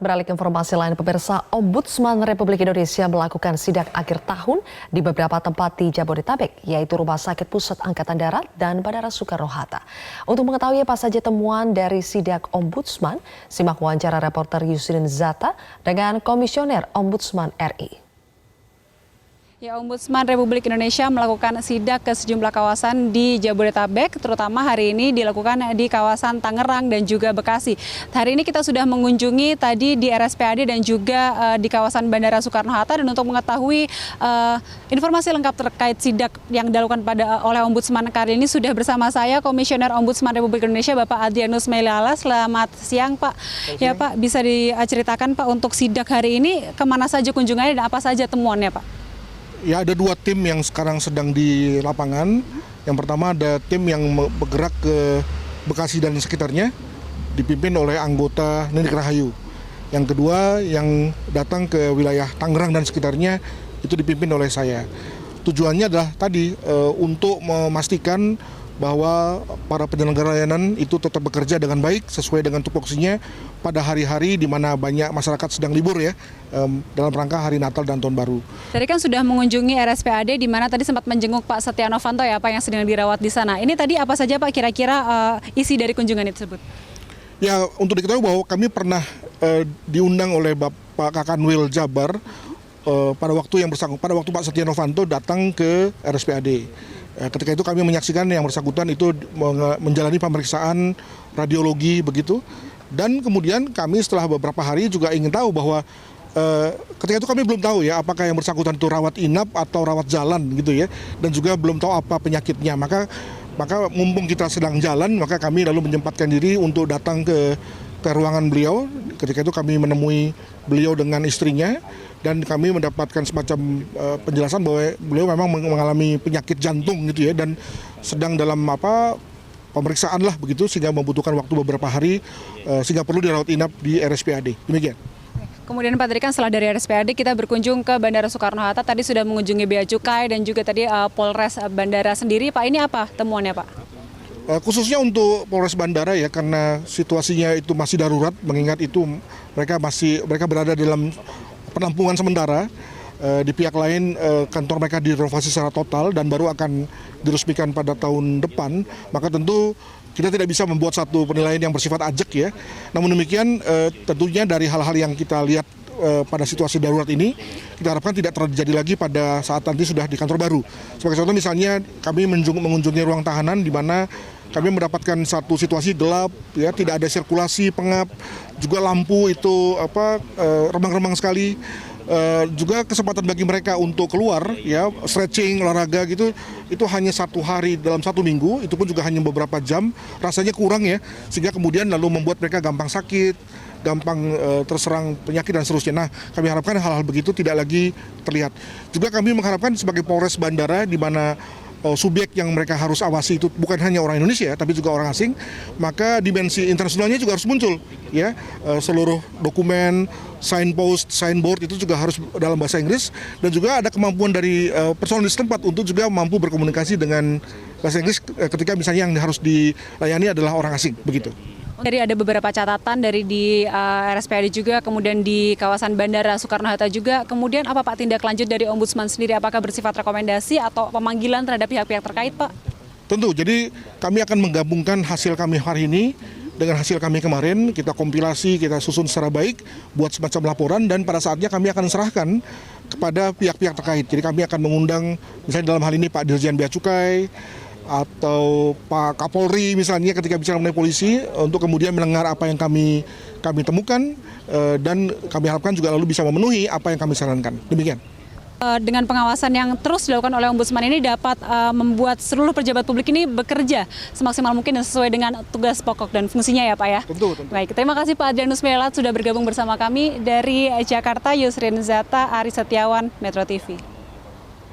Beralih ke informasi lain, pemirsa, Ombudsman Republik Indonesia melakukan sidak akhir tahun di beberapa tempat di Jabodetabek, yaitu Rumah Sakit Pusat Angkatan Darat dan Bandara Soekarno-Hatta. Untuk mengetahui apa saja temuan dari sidak Ombudsman, simak wawancara reporter Yusrin Zata dengan Komisioner Ombudsman RI. Ya, Ombudsman Republik Indonesia melakukan sidak ke sejumlah kawasan di Jabodetabek, terutama hari ini dilakukan di kawasan Tangerang dan juga Bekasi. Hari ini kita sudah mengunjungi tadi di RSPAD dan juga di kawasan Bandara Soekarno-Hatta, dan untuk mengetahui informasi lengkap terkait sidak yang dilakukan oleh Ombudsman kali ini sudah bersama saya Komisioner Ombudsman Republik Indonesia Bapak Adrianus Meliala. Selamat siang Pak. Ya Pak, bisa diceritakan Pak untuk sidak hari ini kemana saja kunjungannya dan apa saja temuannya Pak? Ya, ada dua tim yang sekarang sedang di lapangan. Yang pertama ada tim yang bergerak ke Bekasi dan sekitarnya, dipimpin oleh anggota Nenek Rahayu. Yang kedua yang datang ke wilayah Tangerang dan sekitarnya itu dipimpin oleh saya. Tujuannya adalah tadi untuk memastikan bahwa para penyelenggara layanan itu tetap bekerja dengan baik sesuai dengan tupoksinya pada hari-hari di mana banyak masyarakat sedang libur ya, dalam rangka hari Natal dan Tahun Baru. Tadi kan sudah mengunjungi RSPAD di mana tadi sempat menjenguk Pak Setia Novanto ya Pak yang sedang dirawat di sana. Ini tadi apa saja Pak kira-kira isi dari kunjungan tersebut? Ya, untuk diketahui bahwa kami pernah diundang oleh Bapak Kakanwil Jabar pada waktu Pak Setia Novanto datang ke RSPAD. Ketika itu kami menyaksikan yang bersangkutan itu menjalani pemeriksaan radiologi begitu, dan kemudian kami setelah beberapa hari juga ingin tahu bahwa ketika itu kami belum tahu ya apakah yang bersangkutan itu rawat inap atau rawat jalan gitu ya, dan juga belum tahu apa penyakitnya. Maka mumpung kita sedang jalan, maka kami lalu menyempatkan diri untuk datang ke ruangan beliau. Ketika itu kami menemui beliau dengan istrinya, dan kami mendapatkan semacam penjelasan bahwa beliau memang mengalami penyakit jantung gitu ya, dan sedang dalam pemeriksaan lah begitu, sehingga membutuhkan waktu beberapa hari sehingga perlu dirawat inap di RSPAD. Demikian. Kemudian Pak, tadi kan setelah dari RSPAD kita berkunjung ke Bandara Soekarno-Hatta, tadi sudah mengunjungi Bea Cukai dan juga tadi Polres Bandara sendiri. Pak, ini apa temuannya Pak? Khususnya untuk Polres Bandara ya, karena situasinya itu masih darurat, mengingat itu mereka berada dalam penampungan sementara. Di pihak lain kantor mereka direnovasi secara total dan baru akan diresmikan pada tahun depan, maka tentu kita tidak bisa membuat satu penilaian yang bersifat ajak ya. Namun demikian tentunya dari hal-hal yang kita lihat pada situasi darurat ini, kita harapkan tidak terjadi lagi pada saat nanti sudah di kantor baru. Sebagai contoh misalnya kami mengunjungi ruang tahanan di mana kami mendapatkan satu situasi gelap ya, tidak ada sirkulasi pengap, juga lampu itu remang-remang sekali. Juga kesempatan bagi mereka untuk keluar ya, stretching, olahraga gitu, itu hanya satu hari dalam satu minggu, itu pun juga hanya beberapa jam, rasanya kurang ya, sehingga kemudian lalu membuat mereka gampang sakit, gampang terserang penyakit dan seterusnya. Nah, kami harapkan hal-hal begitu tidak lagi terlihat. Juga kami mengharapkan sebagai Polres Bandara di mana subjek yang mereka harus awasi itu bukan hanya orang Indonesia tapi juga orang asing, maka dimensi internasionalnya juga harus muncul ya. Seluruh dokumen, signpost, signboard itu juga harus dalam bahasa Inggris, dan juga ada kemampuan dari personel di setempat untuk juga mampu berkomunikasi dengan bahasa Inggris ketika misalnya yang harus dilayani adalah orang asing begitu. Dari ada beberapa catatan dari di RSPAD juga, kemudian di kawasan Bandara Soekarno-Hatta juga. Kemudian apa Pak tindak lanjut dari Ombudsman sendiri? Apakah bersifat rekomendasi atau pemanggilan terhadap pihak-pihak terkait Pak? Tentu, jadi kami akan menggabungkan hasil kami hari ini dengan hasil kami kemarin. Kita kompilasi, kita susun secara baik, buat semacam laporan, dan pada saatnya kami akan serahkan kepada pihak-pihak terkait. Jadi kami akan mengundang misalnya dalam hal ini Pak Dirjen Bea Cukai, atau Pak Kapolri misalnya ketika bicara mengenai polisi, untuk kemudian mendengar apa yang kami temukan, dan kami harapkan juga lalu bisa memenuhi apa yang kami sarankan. Demikian. Dengan pengawasan yang terus dilakukan oleh Ombudsman ini dapat membuat seluruh pejabat publik ini bekerja semaksimal mungkin dan sesuai dengan tugas pokok dan fungsinya ya Pak ya. Tentu. Baik, terima kasih Pak Adrianus Meliala sudah bergabung bersama kami dari Jakarta. Yusrin Zata, Ari Setiawan, Metro TV.